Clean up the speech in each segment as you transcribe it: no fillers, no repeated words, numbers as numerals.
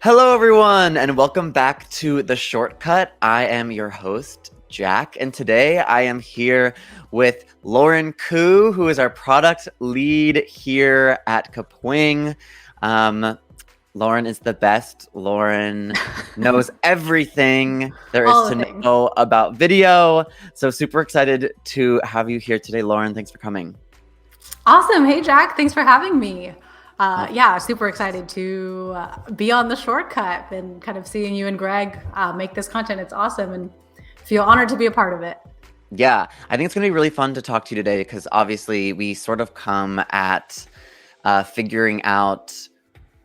Hello, everyone, and welcome back to The Shortcut. I am your host, Jack, and today I am here with Lauren Koo, who is our product lead here at Kapwing. Lauren is the best. Lauren knows everything there is All to the things. know about video. So super excited to have you here today, Lauren. Thanks for coming. Awesome. Hey, Jack. Thanks for having me. Yeah, super excited to be on the shortcut and kind of seeing you and Greg make this content. It's awesome and feel honored to be a part of it. Yeah, I think it's going to be really fun to talk to you today because obviously we sort of come at figuring out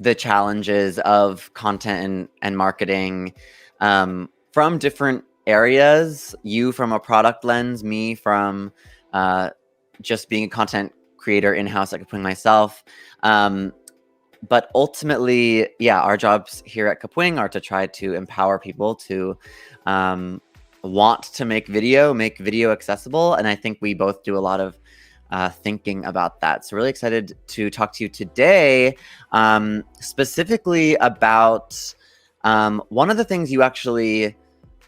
the challenges of content and marketing from different areas. You from a product lens, me from just being a content creator in-house at Kapwing myself. But ultimately, yeah, our jobs here at Kapwing are to try to empower people to want to make video accessible. And I think we both do a lot of thinking about that. So really excited to talk to you today, specifically about one of the things you actually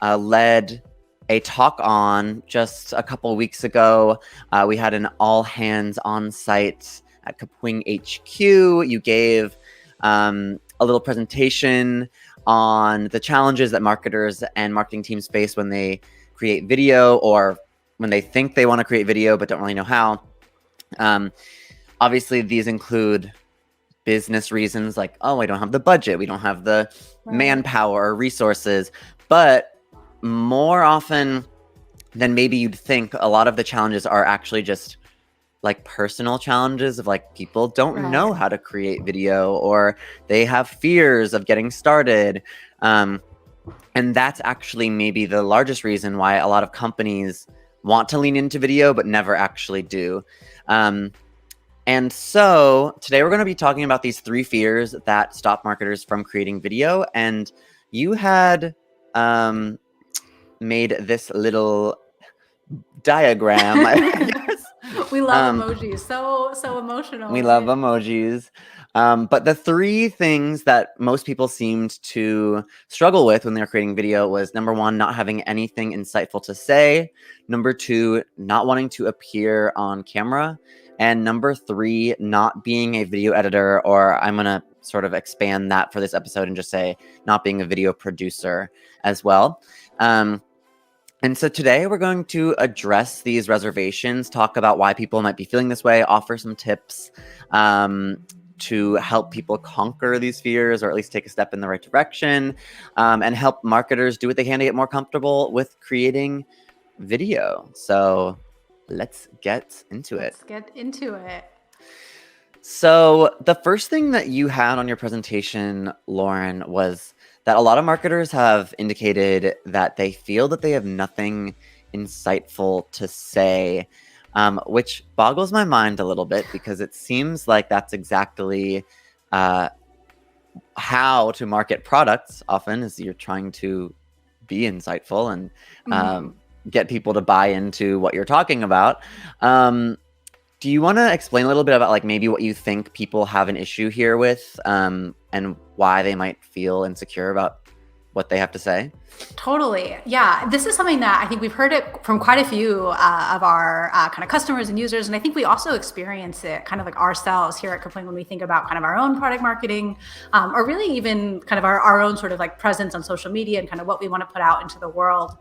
led a talk on just a couple of weeks ago. We had an all hands on site at Kapwing HQ. You gave a little presentation on the challenges that marketers and marketing teams face when they create video or when they think they want to create video but don't really know how. Obviously, these include business reasons like, oh, I don't have the budget, we don't have the manpower or resources. But more often than maybe you'd think, a lot of the challenges are actually just like personal challenges of like people don't know how to create video or they have fears of getting started. And that's actually maybe the largest reason why a lot of companies want to lean into video but never actually do. And so today we're going to be talking about these 3 fears that stop marketers from creating video. And you had made this little diagram. We love emojis. So emotional. We love emojis. But the 3 things that most people seemed to struggle with when they're creating video was, number 1, not having anything insightful to say. Number 2, not wanting to appear on camera. And number 3, not being a video editor, or I'm going to sort of expand that for this episode and just say not being a video producer as well. And so today we're going to address these reservations, talk about why people might be feeling this way, offer some tips to help people conquer these fears or at least take a step in the right direction, and help marketers do what they can to get more comfortable with creating video. So let's get into it. So the first thing that you had on your presentation, Lauren, was that a lot of marketers have indicated that they feel that they have nothing insightful to say, which boggles my mind a little bit because it seems like that's exactly how to market products often, is you're trying to be insightful and get people to buy into what you're talking about. Do you want to explain a little bit about like maybe what you think people have an issue here with, and why they might feel insecure about what they have to say? Totally. Yeah. This is something that I think we've heard it from quite a few of our kind of customers and users. And I think we also experience it kind of like ourselves here at Kapwing when we think about kind of our own product marketing, or really even kind of our own sort of like presence on social media and kind of what we want to put out into the world.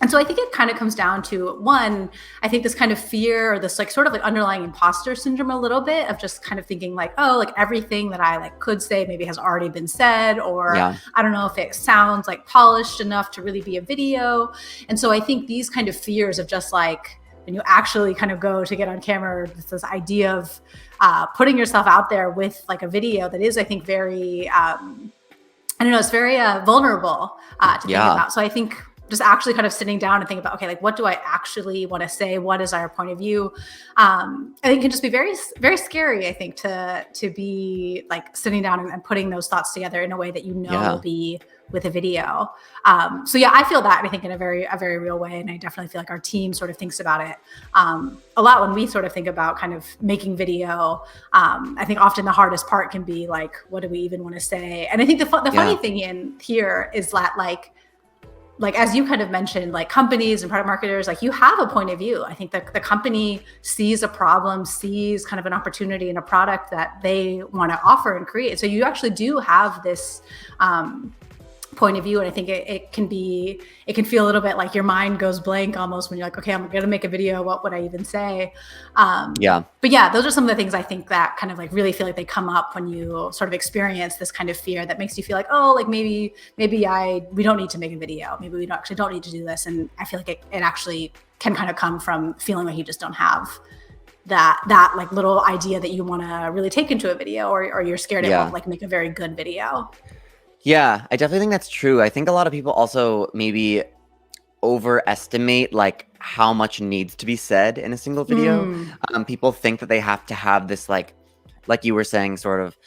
And so I think it kind of comes down to, one, I think this kind of fear or this like sort of like underlying imposter syndrome a little bit of just kind of thinking like, oh, like everything that I like could say maybe has already been said, or I don't know if it sounds like polished enough to really be a video. And so I think these kind of fears of just like, when you actually kind of go to get on camera, this idea of putting yourself out there with like a video that is, I think, very, I don't know, it's very vulnerable to think about. So I think just actually kind of sitting down and thinking about, okay, like what do I actually want to say? What is our point of view? I think it can just be very, very scary, I think, to be like sitting down and putting those thoughts together in a way that will be with a video. So yeah, I feel that, I think, in a very real way. And I definitely feel like our team sort of thinks about it a lot when we sort of think about kind of making video. I think often the hardest part can be like, what do we even want to say? And I think the funny thing in here is that like as you kind of mentioned, like companies and product marketers, like you have a point of view. I think that the company sees a problem, sees kind of an opportunity in a product that they want to offer and create. So you actually do have this point of view. And I think it can feel a little bit like your mind goes blank almost when you're like, okay, I'm going to make a video. What would I even say? But yeah, those are some of the things I think that kind of like really feel like they come up when you sort of experience this kind of fear that makes you feel like, oh, like maybe we don't need to make a video. Maybe we don't need to do this. And I feel like it actually can kind of come from feeling like you just don't have that like little idea that you want to really take into a video, or you're scared it won't like make a very good video. Yeah, I definitely think that's true. I think a lot of people also maybe overestimate like how much needs to be said in a single video. People think that they have to have this like you were saying, sort of,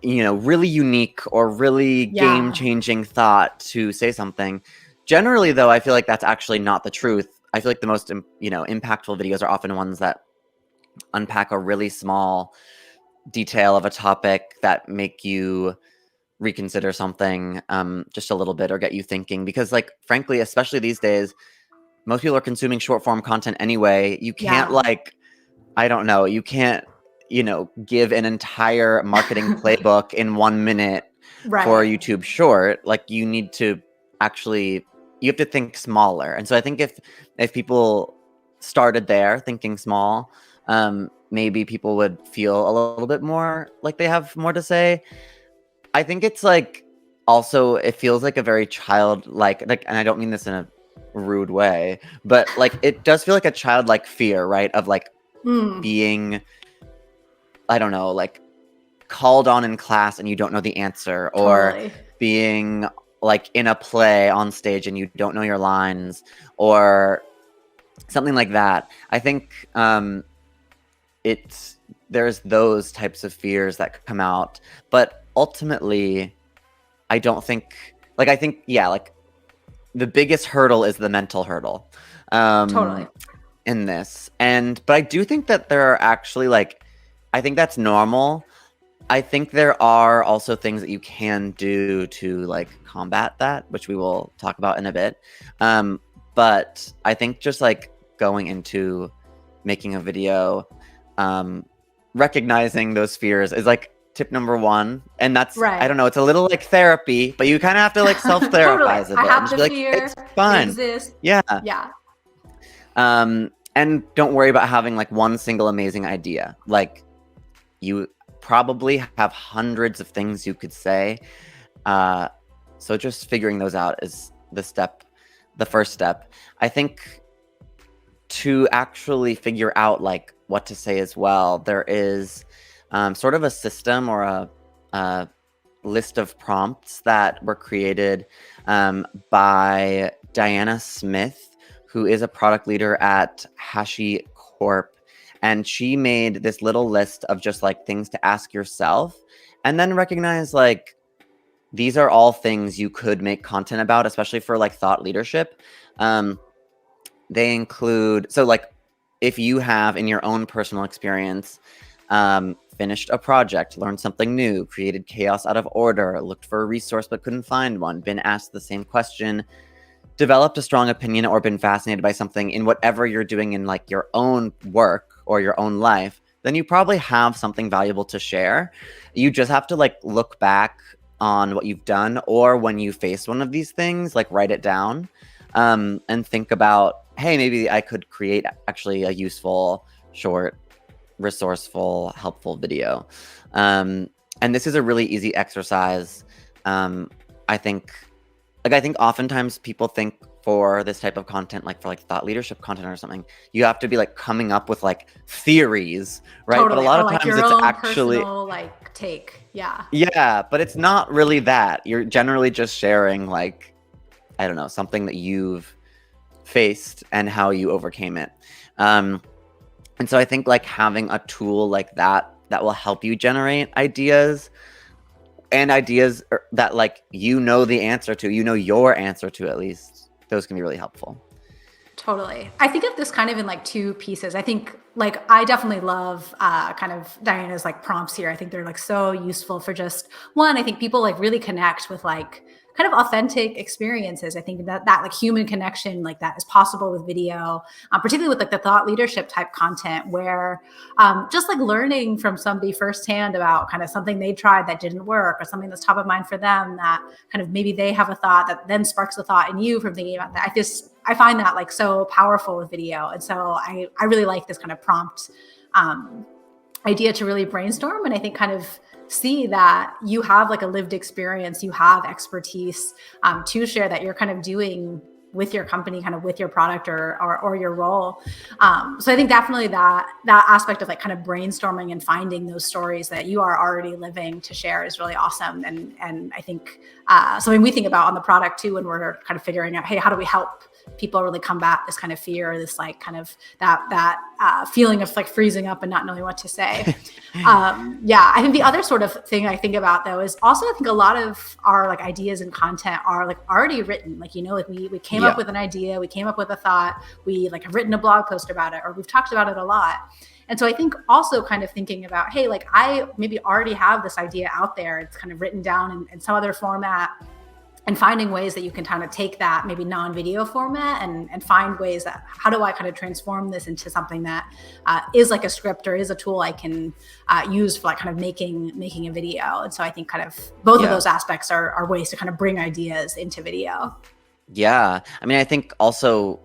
really unique or really game-changing thought to say something. Generally, though, I feel like that's actually not the truth. I feel like the most impactful videos are often ones that unpack a really small detail of a topic that make you reconsider something just a little bit, or get you thinking, because like frankly, especially these days, most people are consuming short form content anyway. You can't like, I don't know, you can't give an entire marketing playbook in 1 minute for a YouTube short. Like you need to actually, you have to think smaller. And so I think if people started there thinking small, maybe people would feel a little bit more like they have more to say. I think it's like, also, it feels like a very childlike, and I don't mean this in a rude way, but like it does feel like a childlike fear, right? Of like being, I don't know, like called on in class and you don't know the answer, or being like in a play on stage and you don't know your lines, or something like that. I think there's those types of fears that come out, but ultimately, I don't think, like, I think, like the biggest hurdle is the mental hurdle. Totally. In this. But I do think that there are actually like, I think that's normal. I think there are also things that you can do to like combat that, which we will talk about in a bit. But I think just like going into making a video, recognizing those fears is like tip number 1. And that's, I don't know, it's a little like therapy, but you kind of have to like self-therapize a bit. I have the like, fear. It's fun. It exists. Yeah. Yeah. And don't worry about having like one single amazing idea. Like you probably have hundreds of things you could say. So just figuring those out is the first step. I think to actually figure out like what to say as well, there is sort of a system or a list of prompts that were created by Diana Smith, who is a product leader at HashiCorp. And she made this little list of just like things to ask yourself, and then recognize like these are all things you could make content about, especially for like thought leadership. They include, so like if you have in your own personal experience, finished a project, learned something new, created chaos out of order, looked for a resource but couldn't find one, been asked the same question, developed a strong opinion, or been fascinated by something in whatever you're doing in like your own work or your own life, then you probably have something valuable to share. You just have to like look back on what you've done, or when you face one of these things, like write it down, and think about, hey, maybe I could create actually a useful, short, resourceful, helpful video. And this is a really easy exercise. I think oftentimes people think for this type of content, like for like thought leadership content or something, you have to be like coming up with like theories, right? Totally. But a lot of like times your it's own actually personal, like take. Yeah. Yeah, but it's not really that. You're generally just sharing like I don't know, something that you've faced and how you overcame it. And so I think like having a tool like that will help you generate ideas, and ideas that like the answer to, your answer to, at least those can be really helpful. Totally. I think of this kind of in like two pieces. I think like I definitely love kind of Diana's like prompts here. I think they're like so useful for just one. I think people like really connect with like kind of authentic experiences. I think that like human connection like that is possible with video, particularly with like the thought leadership type content where just like learning from somebody firsthand about kind of something they tried that didn't work or something that's top of mind for them that kind of maybe they have a thought that then sparks a thought in you from thinking about that. I find that like so powerful with video. And so I really like this kind of prompt idea to really brainstorm. And I think kind of see that you have like a lived experience, you have expertise to share that you're kind of doing with your company, kind of with your product or your role. So I think definitely that aspect of like kind of brainstorming and finding those stories that you are already living to share is really awesome. And I think something we think about on the product too, when we're kind of figuring out, hey, how do we help people really combat this kind of fear, this like kind of that feeling of like freezing up and not knowing what to say. Yeah, I think the other sort of thing I think about though is also I think a lot of our like ideas and content are like already written. Like, like we came up with an idea, we came up with a thought, we like have written a blog post about it, or we've talked about it a lot. And so I think also kind of thinking about, hey, like I maybe already have this idea out there. It's kind of written down in some other format, and finding ways that you can kind of take that maybe non-video format and find ways that how do I kind of transform this into something that is like a script or is a tool I can use for like kind of making a video. And so I think kind of both of those aspects are ways to kind of bring ideas into video. Yeah. I mean, I think also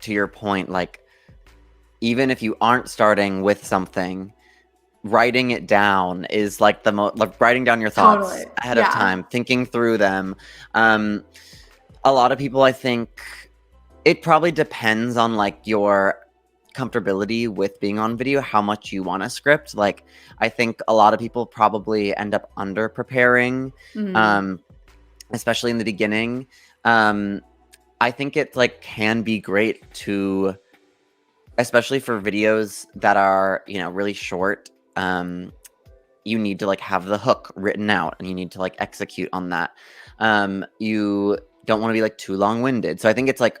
to your point, like even if you aren't starting with something, writing it down is like like writing down your thoughts ahead of time, thinking through them. A lot of people, I think it probably depends on like your comfortability with being on video, how much you want to script. Like I think a lot of people probably end up under preparing, especially in the beginning. I think it like can be great to, especially for videos that are, really short. You need to like have the hook written out and you need to like execute on that. You don't want to be like too long-winded. So I think it's like,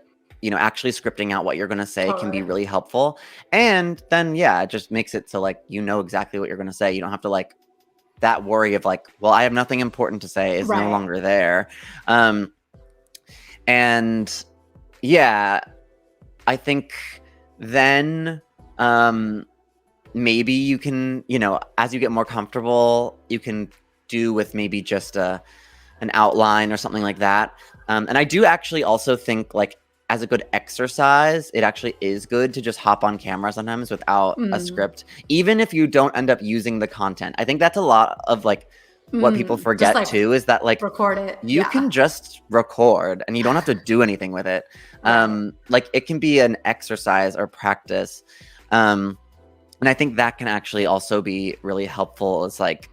actually scripting out what you're going to say can be really helpful. And then, it just makes it so like, exactly what you're going to say. You don't have to like that worry of like, well, I have nothing important to say is no longer there. And I think then, maybe you can, as you get more comfortable, you can do with maybe just an outline or something like that. And I do actually also think like as a good exercise, it actually is good to just hop on camera sometimes without a script, even if you don't end up using the content. I think that's a lot of like what people forget like, too, is that like record it. You can just record and you don't have to do anything with it. Like it can be an exercise or practice. And I think that can actually also be really helpful. It's like,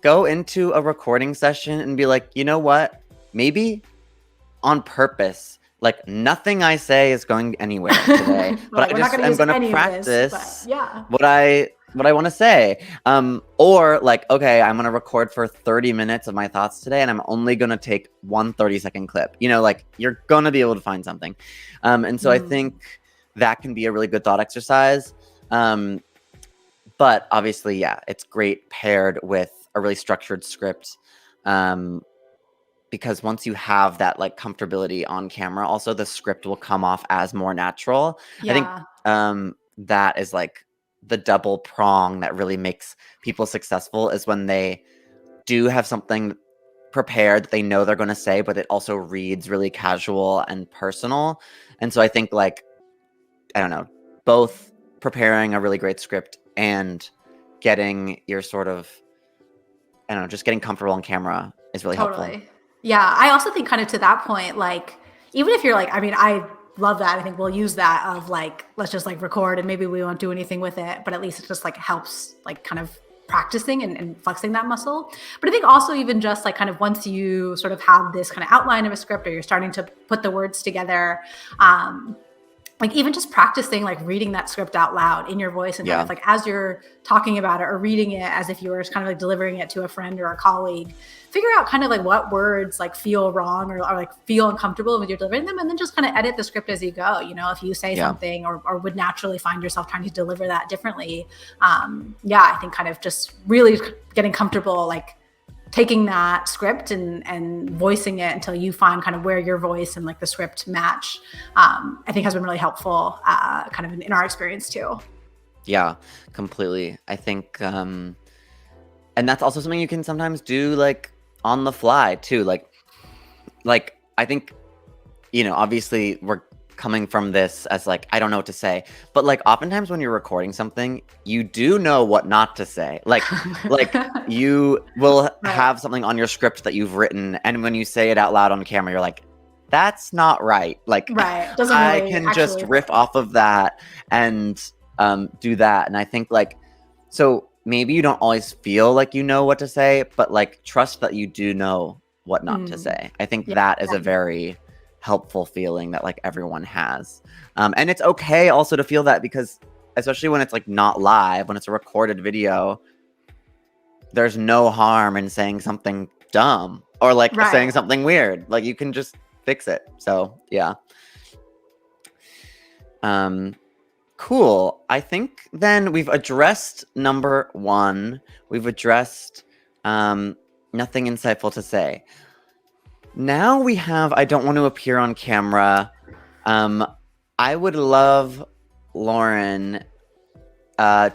go into a recording session and be like, you know what? Maybe on purpose, like nothing I say is going anywhere today, but I'm going to practice what I want to say. Or like, okay, I'm going to record for 30 minutes of my thoughts today and I'm only going to take one 30-second clip. Like you're going to be able to find something. And so I think that can be a really good thought exercise. But obviously, it's great paired with a really structured script, because once you have that like comfortability on camera, also the script will come off as more natural. I think that is like the double prong that really makes people successful, is when they do have something prepared that they know they're going to say, but it also reads really casual and personal. And so I think like, I don't know, both preparing a really great script and getting your sort of, I don't know, just getting comfortable on camera is really helpful. Yeah. I also think kind of to that point, like, even if you're like, I mean, I love that. I think we'll use that of like, let's just like record and maybe we won't do anything with it, but at least it just like helps like kind of practicing and flexing that muscle. But I think also even just like kind of once you sort of have this kind of outline of a script, or you're starting to put the words together, like even just practicing like reading that script out loud in your voice, and kind Yeah. of like as you're talking about it or reading it as if you were kind of like delivering it to a friend or a colleague, figure out kind of like what words like feel wrong or like feel uncomfortable when you're delivering them, and then just kind of edit the script as you go. If you say something or would naturally find yourself trying to deliver that differently, I think kind of just really getting comfortable like taking that script and voicing it until you find kind of where your voice and like the script match, I think has been really helpful, kind of in our experience too. Yeah, completely. I think, and that's also something you can sometimes do like on the fly too. Like I think, obviously we're coming from this as like, I don't know what to say, but like oftentimes when you're recording something, you do know what not to say. Like you will have something on your script that you've written, and when you say it out loud on camera, you're like, that's not right. Like Doesn't I really can just riff off of that and do that. And I think like, so maybe you don't always feel like you know what to say, but like trust that you do know what not to say. I think that is a very helpful feeling that like everyone has. And it's okay also to feel that, because especially when it's like not live, when it's a recorded video, there's no harm in saying something dumb or like saying something weird. Like you can just fix it. So yeah. Cool. I think then we've addressed number 1. We've addressed nothing insightful to say. Now we have, I don't want to appear on camera. I would love, Lauren,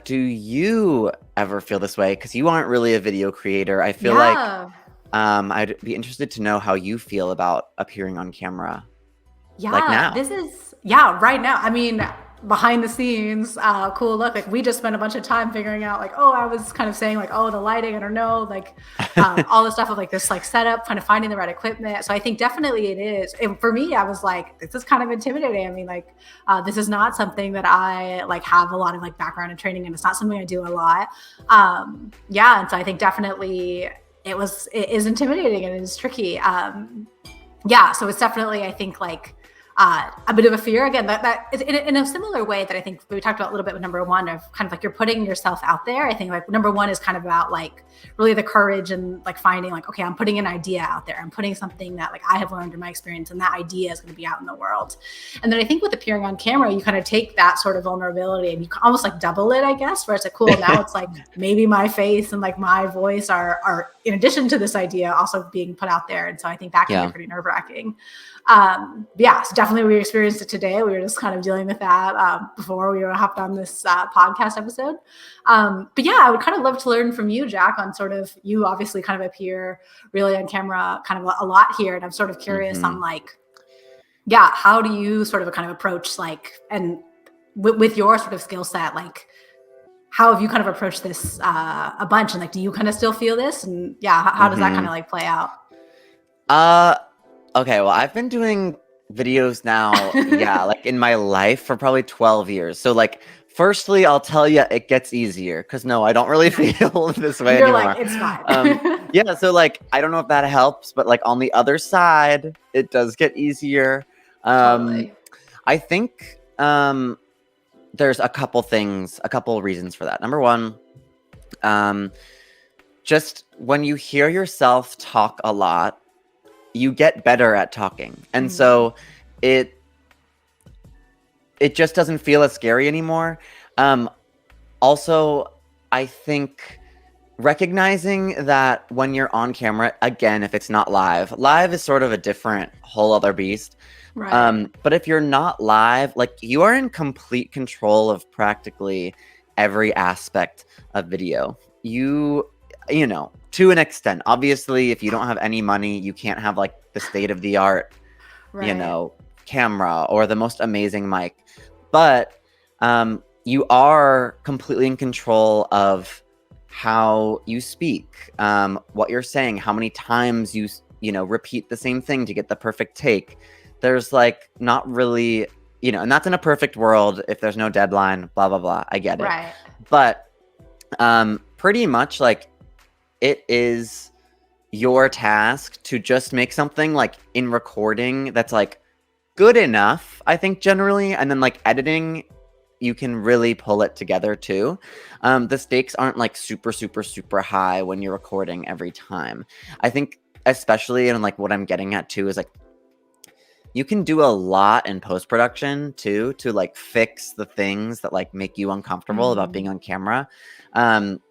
do you ever feel this way? Because you aren't really a video creator. I feel like I'd be interested to know how you feel about appearing on camera. Yeah, like now. This is, right now. I mean, behind the scenes, cool look. Like we just spent a bunch of time figuring out like, I was kind of saying like, the lighting, I don't know, like all the stuff of like this like setup, kind of finding the right equipment. So I think definitely it is. And for me, I was like, this is kind of intimidating. I mean, like this is not something that I like have a lot of like background and training, and it's not something I do a lot. And so I think definitely it is intimidating and it is tricky. So it's definitely, I think, like a bit of a fear again, that is in a similar way that I think we talked about a little bit with number 1 of kind of like you're putting yourself out there. I think like number 1 is kind of about like really the courage and like finding like, okay, I'm putting an idea out there. I'm putting something that like I have learned in my experience, and that idea is going to be out in the world. And then I think with appearing on camera, you kind of take that sort of vulnerability and you almost like double it, I guess, where it's like, cool, now it's like maybe my face and like my voice are in addition to this idea also being put out there. And so I think that can be pretty nerve-wracking. So definitely we experienced it today. We were just kind of dealing with that before we hopped on this podcast episode. I would kind of love to learn from you, Jack, on sort of, you obviously kind of appear really on camera kind of a lot here. And I'm sort of curious on like, how do you sort of kind of approach like, and with your sort of skill set, like how have you kind of approached this a bunch? And like, do you kind of still feel this? And how does that kind of like play out? Okay, well, I've been doing videos now, like in my life for probably 12 years. So like, firstly, I'll tell you it gets easier, because no, I don't really feel this way You're anymore. like, it's fine. So like, I don't know if that helps, but like on the other side, it does get easier. Totally. I think there's a couple reasons for that. Number 1, just when you hear yourself talk a lot, you get better at talking. And so it just doesn't feel as scary anymore. Also, I think recognizing that when you're on camera, again, if it's not live is sort of a different whole other beast. Right. But if you're not live, like you are in complete control of practically every aspect of video. You know, to an extent. Obviously, if you don't have any money, you can't have like the state of the art, camera or the most amazing mic. But you are completely in control of how you speak, what you're saying, how many times you repeat the same thing to get the perfect take. There's like not really, and that's in a perfect world if there's no deadline, blah, blah, blah. I get it. Right. But pretty much like it is your task to just make something like in recording that's like good enough, I think generally, and then like editing, you can really pull it together too. The stakes aren't like super high when you're recording every time. I think especially, and like what I'm getting at too is like you can do a lot in post-production too to like fix the things that like make you uncomfortable about being on camera.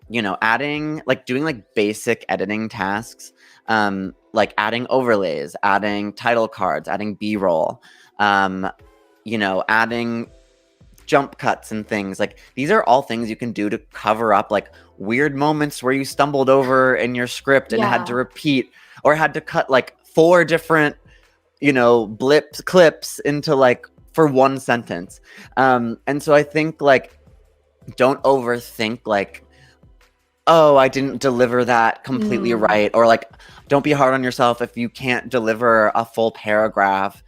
You know, adding like doing like basic editing tasks, like adding overlays, adding title cards, adding B-roll, you know, adding jump cuts and things. Like these are all things you can do to cover up like weird moments where you stumbled over in your script and had to repeat or had to cut like 4 different, you know, clips into like for one sentence. And so I think like don't overthink like, oh, I didn't deliver that completely right, or like don't be hard on yourself if you can't deliver a full paragraph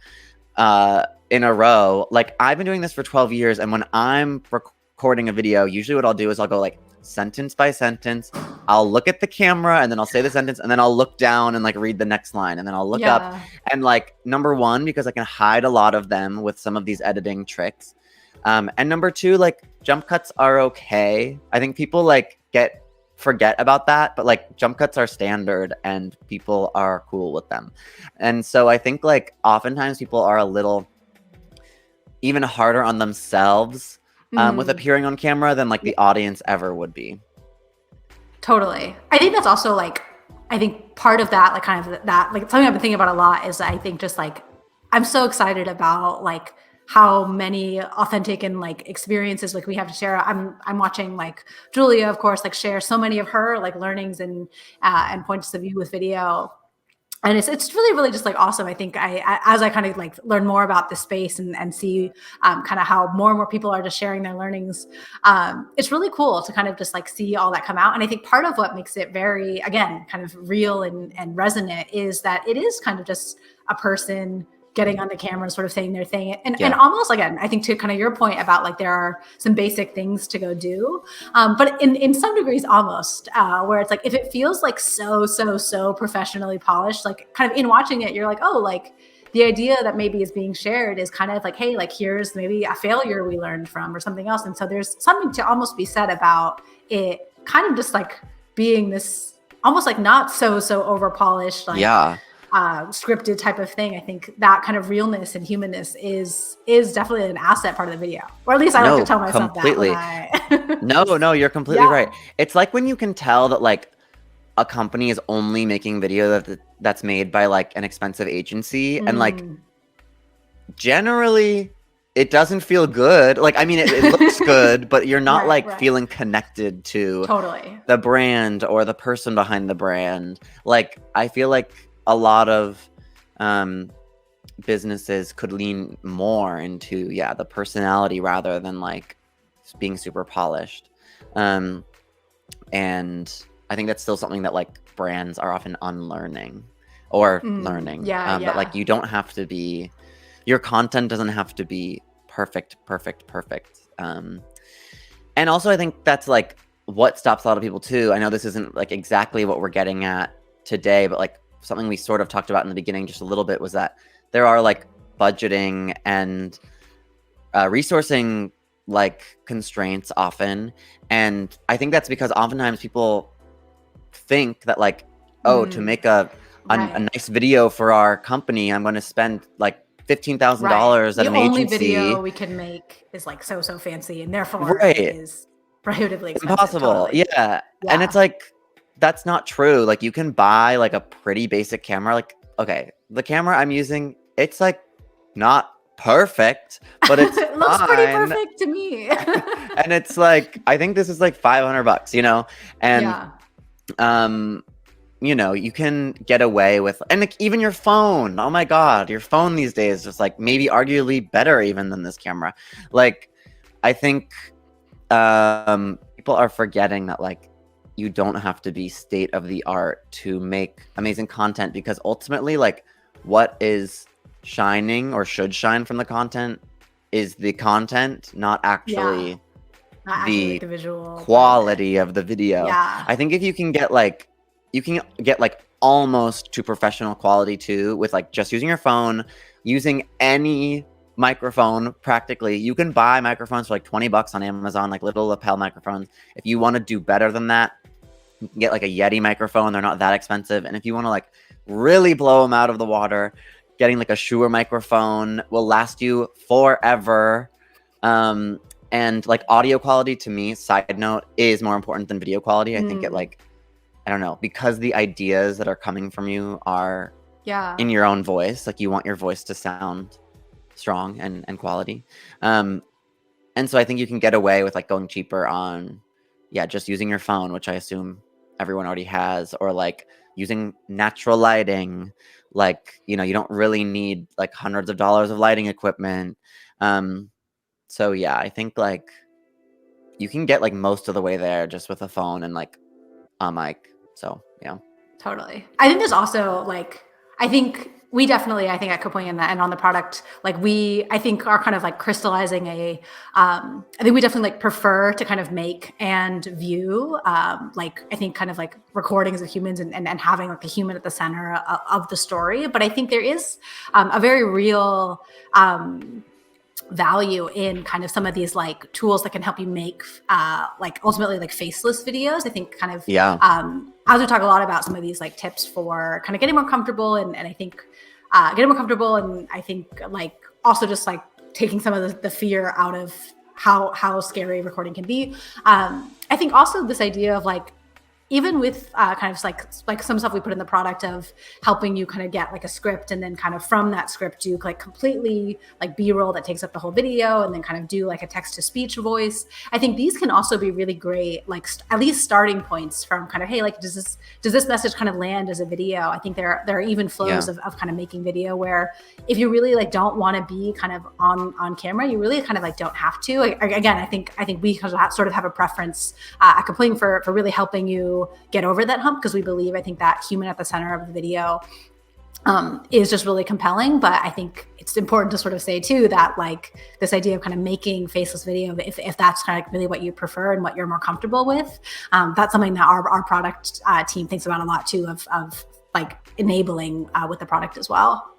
in a row. Like I've been doing this for 12 years, and when I'm recording a video, usually what I'll do is I'll go like sentence by sentence. I'll look at the camera and then I'll say the sentence and then I'll look down and like read the next line and then I'll look up. And like number one, because I can hide a lot of them with some of these editing tricks. And number two, like jump cuts are okay. I think people like forget about that, but like jump cuts are standard and people are cool with them. And so I think like oftentimes people are a little even harder on themselves with appearing on camera than like the audience ever would be. Totally. I think that's also like, I think part of that, like kind of that, like something I've been thinking about a lot is I think just like, I'm so excited about like how many authentic and like experiences like we have to share. I'm watching like Julia, of course, like share so many of her like learnings and points of view with video. And it's really just like awesome. I think as I kind of like learn more about the space and see kind of how more and more people are just sharing their learnings, it's really cool to kind of just like see all that come out. And I think part of what makes it very, again, kind of real and resonant is that it is kind of just a person getting on the camera and sort of saying their thing. And almost, again, I think to kind of your point about like, there are some basic things to go do. But in some degrees almost, where it's like, if it feels like so professionally polished, like kind of in watching it, you're like, oh, like the idea that maybe is being shared is kind of like, hey, like here's maybe a failure we learned from or something else. And so there's something to almost be said about it kind of just like being this almost like not so over polished, like scripted type of thing. I think that kind of realness and humanness is definitely an asset part of the video, or at least I like to tell myself completely. that. No, you're completely right. It's like when you can tell that like a company is only making video that's made by like an expensive agency, and like generally it doesn't feel good. Like, I mean, it looks good, but you're not feeling connected to the brand or the person behind the brand. Like, I feel like a lot of businesses could lean more into the personality rather than like being super polished. And I think that's still something that like brands are often unlearning or learning. That like you don't have to be, your content doesn't have to be perfect. And also I think that's like what stops a lot of people too. I know this isn't like exactly what we're getting at today, but like something we sort of talked about in the beginning just a little bit was that there are like budgeting and resourcing like constraints often. And I think that's because oftentimes people think that like, oh, to make a nice video for our company, I'm going to spend like $15,000 at an agency. The only video we can make is like so fancy, and therefore it is prohibitively expensive. Impossible. Totally. Yeah. And it's like, that's not true. Like you can buy like a pretty basic camera. Like, okay, the camera I'm using, it's like not perfect, but it's it looks pretty perfect to me. And it's like, I think this is like $500, you know? And you know, you can get away with, and like even your phone, oh my God, your phone these days is just like maybe arguably better even than this camera. Like, I think people are forgetting that like, you don't have to be state of the art to make amazing content, because ultimately like what is shining or should shine from the content is the content, not actually not actually like the the visual part of it. quality of the video. Yeah. I think if you can get like almost to professional quality too, with like just using your phone, using any microphone practically. You can buy microphones for like $20 on Amazon, like little lapel microphones. If you want to do better than that, you can get like a Yeti microphone. They're not that expensive. And if you want to like really blow them out of the water, getting like a Shure microphone will last you forever. And like audio quality to me, side note, is more important than video quality. I think it like, I don't know, because the ideas that are coming from you are in your own voice. Like you want your voice to sound strong and quality. And so I think you can get away with like going cheaper on, just using your phone, which I assume everyone already has, or like using natural lighting. Like, you don't really need like hundreds of dollars of lighting equipment. So yeah, I think like you can get like most of the way there just with a phone and like a mic. So yeah. Totally. I think there's also like, I think we definitely, I think at Kapwing and on the product, like I think are kind of like crystallizing I think we definitely like prefer to kind of make and view, like, I think kind of like recordings of humans and having like the human at the center of the story. But I think there is a very real, value in kind of some of these like tools that can help you make like ultimately like faceless videos. I think kind of as we talk a lot about some of these like tips for kind of getting more comfortable and I think getting more comfortable and I think like also just like taking some of the fear out of how scary recording can be. I think also this idea of like even with kind of like some stuff we put in the product of helping you kind of get like a script and then kind of from that script do like completely like B-roll that takes up the whole video and then kind of do like a text to speech voice. I think these can also be really great, like at least starting points from kind of, hey, like does this message kind of land as a video? I think there are even flows of kind of making video where if you really like don't want to be kind of on camera, you really kind of like don't have to. Again, I think we kind of sort of have a preference at Kapwing for really helping you get over that hump because we believe I think that human at the center of the video is just really compelling. But I think it's important to sort of say too that like this idea of kind of making faceless video, if that's kind of really what you prefer and what you're more comfortable with, that's something that our product team thinks about a lot too of like enabling with the product as well.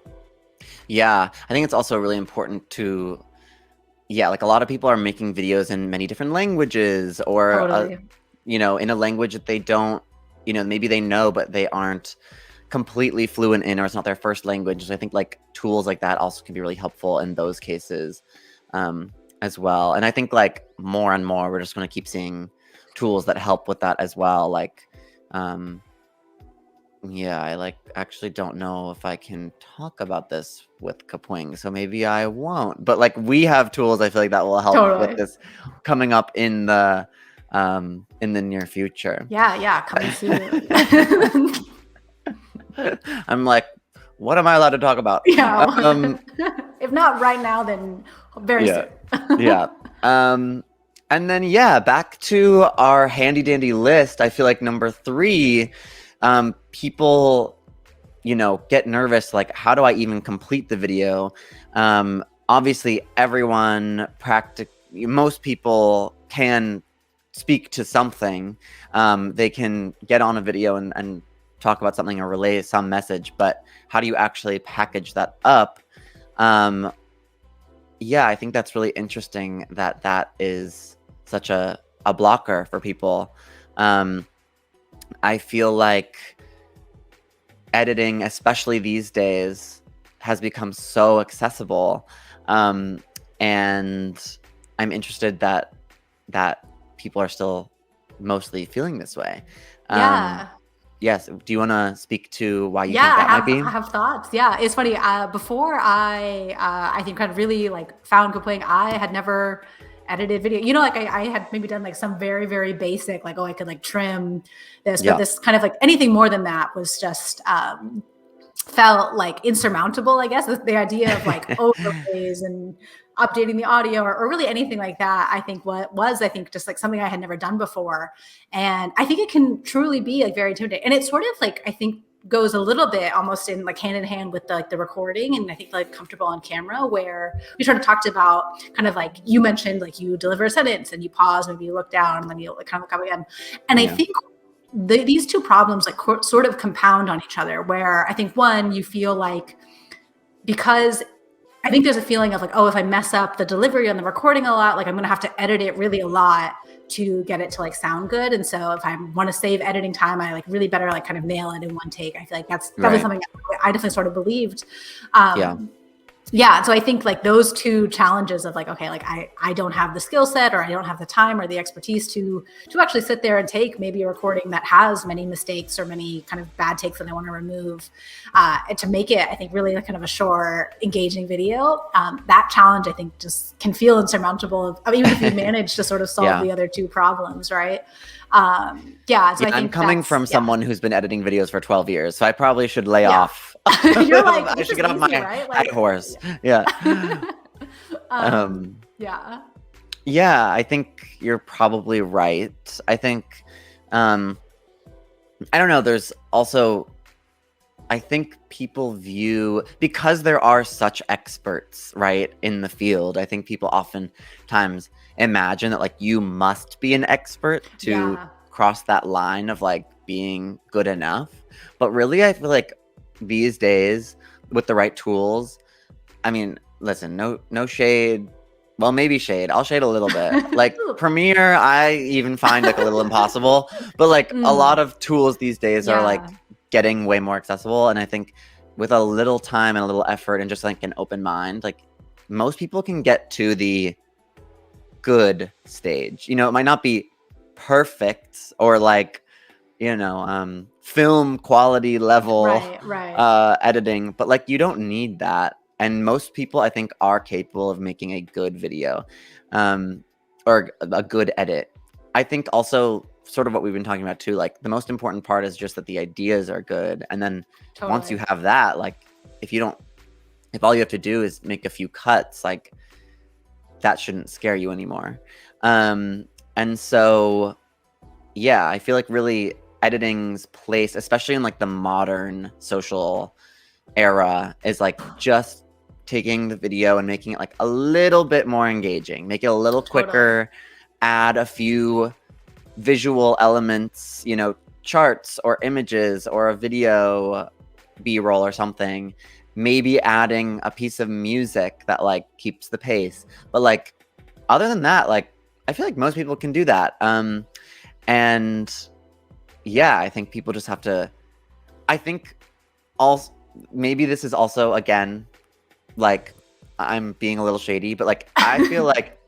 Yeah, I think it's also really important to, like a lot of people are making videos in many different languages or in a language that they don't, maybe they know, but they aren't completely fluent in, or it's not their first language. So I think like tools like that also can be really helpful in those cases as well. And I think like more and more, we're just going to keep seeing tools that help with that as well. Like, I like actually don't know if I can talk about this with Kapwing, so maybe I won't. But like we have tools I feel like that will help with this coming up in the near future. Yeah, coming soon. I'm like, what am I allowed to talk about? Yeah. If not right now, then very soon. And then back to our handy dandy list. I feel like number 3, people, get nervous. Like, how do I even complete the video? Obviously, most people can speak to something. They can get on a video and talk about something or relay some message, but how do you actually package that up? I think that's really interesting that is such a blocker for people. I feel like editing, especially these days, has become so accessible. And I'm interested that people are still mostly feeling this way. Yes. Do you want to speak to why you think that might be? I have thoughts. Yeah, it's funny. Before I think kind of really like found Kapwing, I had never edited video. Like I had maybe done like some very, very basic, like, I could like trim this, but this kind of like anything more than that was just felt like insurmountable, I guess. The idea of like overlays and updating the audio or really anything like that, I think I think just like something I had never done before. And I think it can truly be like very intimidating. And it's sort of like, I think goes a little bit almost in like hand in hand with the recording, and I think like comfortable on camera, where we sort of talked about kind of like you mentioned, like you deliver a sentence and you pause, maybe you look down and then you kind of look up again. And I think these two problems like sort of compound on each other, where I think one, you feel like, because I think there's a feeling of like, oh, if I mess up the delivery on the recording a lot, like I'm going to have to edit it really a lot to get it to like sound good. And so if I want to save editing time, I like really better like kind of nail it in one take. I feel like that's definitely something I definitely sort of believed. Yeah. So I think like those two challenges of like, okay, like I don't have the skill set, or I don't have the time or the expertise to actually sit there and take maybe a recording that has many mistakes or many kind of bad takes that I want to remove, and to make it, I think, really kind of a short, engaging video. That challenge, I think, just can feel insurmountable, even if you manage to sort of solve the other two problems, right? So I think I'm coming from someone who's been editing videos for 12 years, so I probably should lay off. You're like, I should get off my high horse. Yeah. Yeah, I think you're probably right. I think, I don't know, there's also, I think people view, because there are such experts, right, in the field, I think people oftentimes imagine that like you must be an expert to cross that line of like being good enough. But really, I feel like these days with the right tools, I mean, listen, no shade. Well, maybe shade. I'll shade a little bit. Like Premiere, I even find like a little impossible. But like a lot of tools these days are like getting way more accessible. And I think with a little time and a little effort and just like an open mind, like most people can get to the good stage. You know, it might not be perfect or like, you know, film quality level editing, but like you don't need that. And most people, I think, are capable of making a good video, or a good edit. I think also sort of what we've been talking about too, like the most important part is just that the ideas are good. And then once you have that, like if all you have to do is make a few cuts, like that shouldn't scare you anymore. And so, yeah, I feel like really editing's place, especially in like the modern social era, is like just taking the video and making it like a little bit more engaging, make it a little quicker, add a few visual elements, you know, charts or images or a video B-roll or something, maybe adding a piece of music that like keeps the pace. But like other than that, like I feel like most people can do that. And yeah, I think people just have to, I think also, maybe this is also, again, like I'm being a little shady, but like I feel like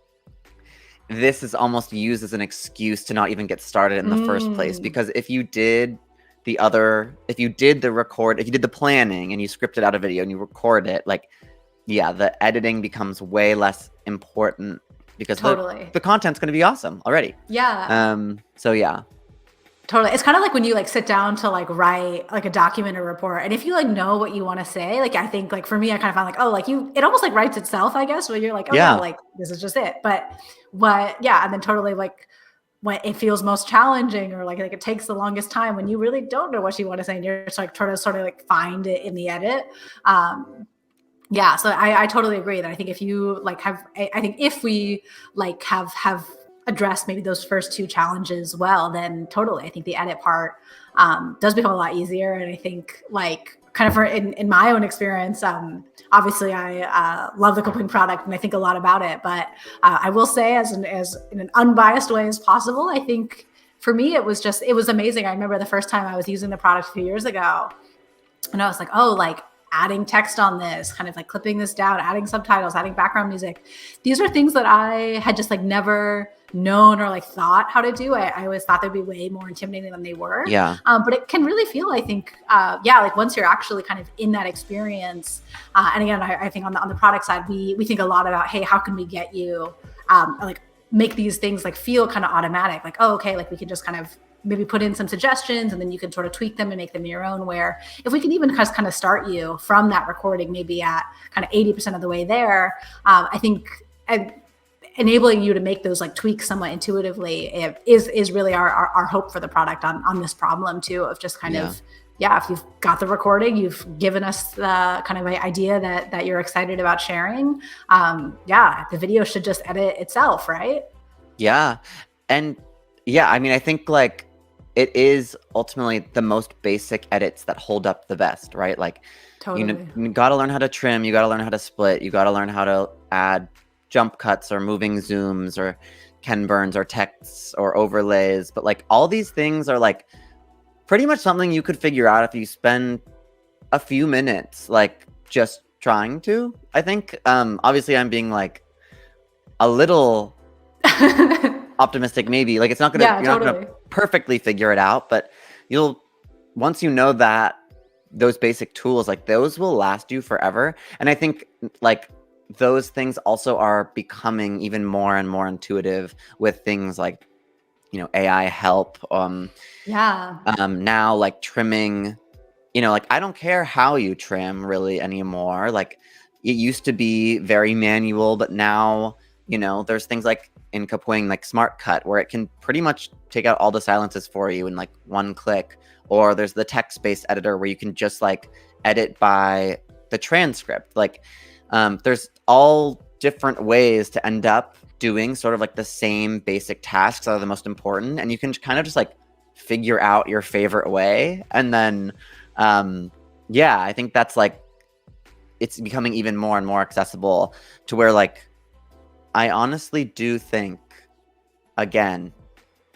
this is almost used as an excuse to not even get started in the first place. Because if you did the planning and you scripted out a video and you record it, like, yeah, the editing becomes way less important because the content's going to be awesome already. So yeah. Totally. It's kind of like when you like sit down to like write like a document or report, and if you like know what you want to say, like I think like for me, I kind of found like, oh, like it almost like writes itself, I guess, where you're like, oh yeah, like this is just it. But and then totally like when it feels most challenging or like it takes the longest time when you really don't know what you want to say, and you're just like trying to sort of like find it in the edit. So I totally agree that I think if you like I think if we like have address maybe those first two challenges well, then totally I think the edit part does become a lot easier. And I think like kind of in my own experience, obviously I love the Kapwing product and I think a lot about it, but I will say as in an unbiased way as possible, I think for me it was amazing. I remember the first time I was using the product a few years ago and I was like, oh, like adding text on this, kind of like clipping this down, adding subtitles, adding background music. These are things that I had just like never known or like thought how to do. I always thought they'd be way more intimidating than they were. But it can really feel, I think, like once you're actually kind of in that experience. And again, I think on the product side, we think a lot about, hey, how can we get you like make these things like feel kind of automatic? Like, oh, okay, like we can just kind of maybe put in some suggestions and then you can sort of tweak them and make them your own, where if we can even just kind of start you from that recording, maybe at kind of 80% of the way there, I think enabling you to make those like tweaks somewhat intuitively is really our hope for the product on this problem too, of just kind of yeah, if you've got the recording, you've given us the kind of idea that you're excited about sharing. Yeah, the video should just edit itself, right? Yeah. And yeah, I mean, I think like it is ultimately the most basic edits that hold up the best, right? Like Totally. you got to learn how to trim, you got to learn how to split, you got to learn how to add jump cuts or moving zooms or ken burns or texts or overlays, but like all these things are like pretty much something you could figure out if you spend a few minutes like just trying to. I think obviously I'm being like a little optimistic, maybe. Like Yeah, you're not gonna totally. perfectly figure it out, but you'll once you know that those basic tools, like those will last you forever. And I think like those things also are becoming even more and more intuitive with things like, AI help. Yeah. Now like trimming, like I don't care how you trim really anymore. Like it used to be very manual, but now, there's things like in Kapwing, like Smart Cut, where it can pretty much take out all the silences for you in like one click. Or there's the text-based editor where you can just like edit by the transcript. Like there's all different ways to end up doing sort of like the same basic tasks that are the most important. And you can kind of just like figure out your favorite way. And then, yeah, I think that's like, it's becoming even more and more accessible to where like, I honestly do think, again,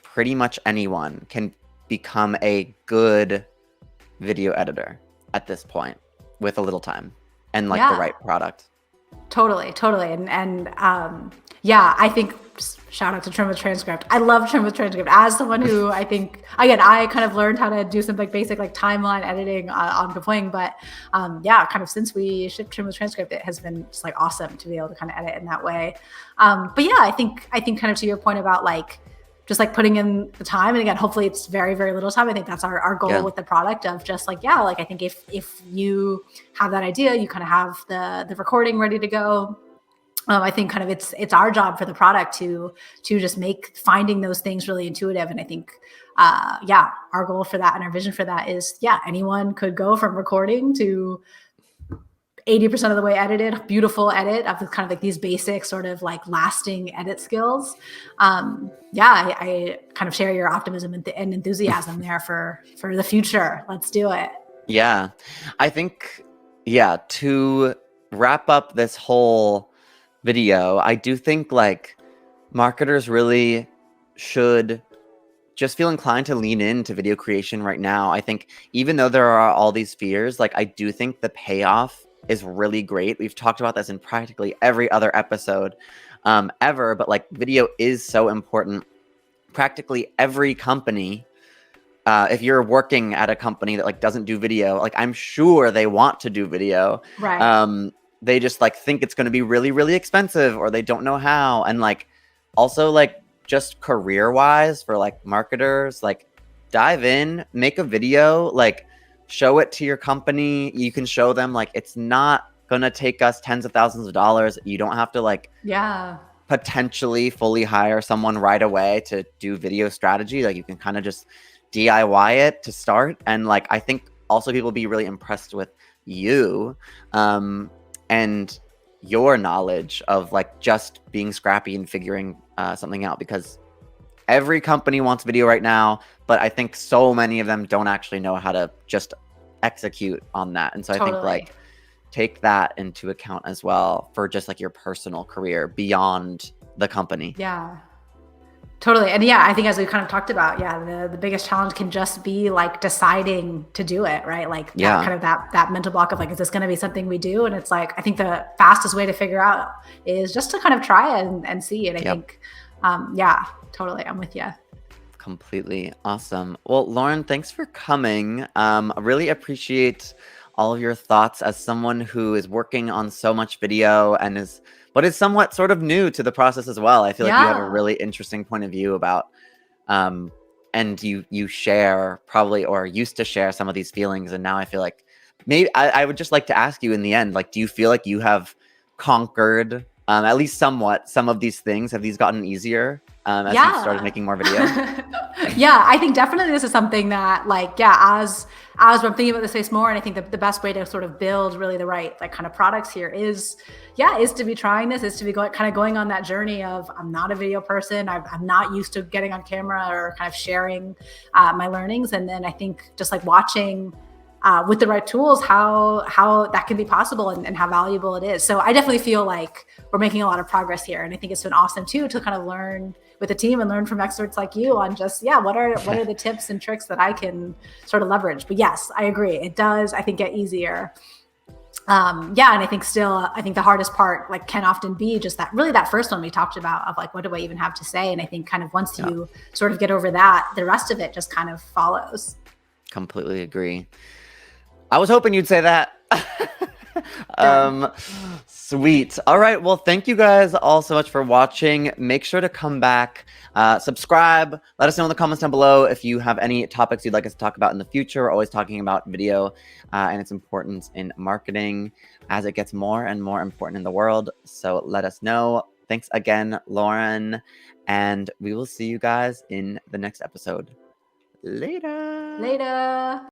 pretty much anyone can become a good video editor at this point with a little time and like the Yeah. right product. Totally. Yeah, I think shout out to Trim with Transcript. I love Trim with Transcript as someone who I think, again, I kind of learned how to do some like basic like timeline editing on Kapwing, but yeah, kind of since we shipped Trim with Transcript, it has been just like awesome to be able to kind of edit in that way. But yeah, I think kind of to your point about like just like putting in the time, and again, hopefully it's very, very little time. I think that's our goal Yeah. with the product of just like, yeah, like I think if you have that idea, you kind of have the recording ready to go. I think kind of it's our job for the product to just make finding those things really intuitive. And I think, yeah, our goal for that and our vision for that is, yeah, anyone could go from recording to 80% of the way edited, beautiful edit of kind of like these basic sort of like lasting edit skills. Yeah, I kind of share your optimism and enthusiasm there for the future. Let's do it. Yeah. I think, yeah, to wrap up this whole video, I do think like marketers really should just feel inclined to lean into video creation right now. I think even though there are all these fears, like I do think the payoff is really great. We've talked about this in practically every other episode ever, but like video is so important. Practically every company, if you're working at a company that like doesn't do video, like I'm sure they want to do video. Right. They just like think it's going to be really, really expensive, or they don't know how. And like also like just career wise for like marketers, like dive in, make a video, like show it to your company. You can show them like it's not going to take us tens of thousands of dollars. You don't have to like Yeah. potentially fully hire someone right away to do video strategy. Like you can kind of just DIY it to start. And like I think also people be really impressed with you and your knowledge of like just being scrappy and figuring something out, because every company wants video right now, but I think so many of them don't actually know how to just execute on that. And so I think Totally. like take that into account as well for just like your personal career beyond the company. Yeah. Totally. And yeah, I think as we kind of talked about, yeah, the biggest challenge can just be like deciding to do it, right? Like that Yeah. kind of that mental block of like, is this going to be something we do? And it's like, I think the fastest way to figure out is just to kind of try it and see. And I think, yeah, totally. I'm with you. Completely awesome. Well, Lauren, thanks for coming. I really appreciate all of your thoughts as someone who is working on so much video and is somewhat sort of new to the process as well. I feel like you have a Yeah. really interesting point of view about and you share probably, or used to share, some of these feelings, and now I feel like maybe I would just like to ask you in the end, like, do you feel like you have conquered at least somewhat, some of these things? Have these gotten easier as you've started making more video? Yeah, I think definitely this is something that, like, as I'm thinking about the space more, and I think the best way to sort of build really the right like kind of products here is to be trying this, is to be going on that journey of, I'm not a video person, I'm not used to getting on camera or kind of sharing my learnings, and then I think just like watching with the right tools how that can be possible, and how valuable it is. So I definitely feel like we're making a lot of progress here, and I think it's been awesome too to kind of learn with the team and learn from experts like you on just what are the tips and tricks that I can sort of leverage. But yes, I agree, it does, I think, get easier. And I think the hardest part like can often be just that first one we talked about of like, what do I even have to say? And I think kind of once you sort of get over that, the rest of it just kind of follows. Completely agree. I was hoping you'd say that. Sweet. All right. Well, thank you guys all so much for watching. Make sure to come back, subscribe. Let us know in the comments down below if you have any topics you'd like us to talk about in the future. We're always talking about video and its importance in marketing as it gets more and more important in the world. So let us know. Thanks again, Lauren. And we will see you guys in the next episode. Later.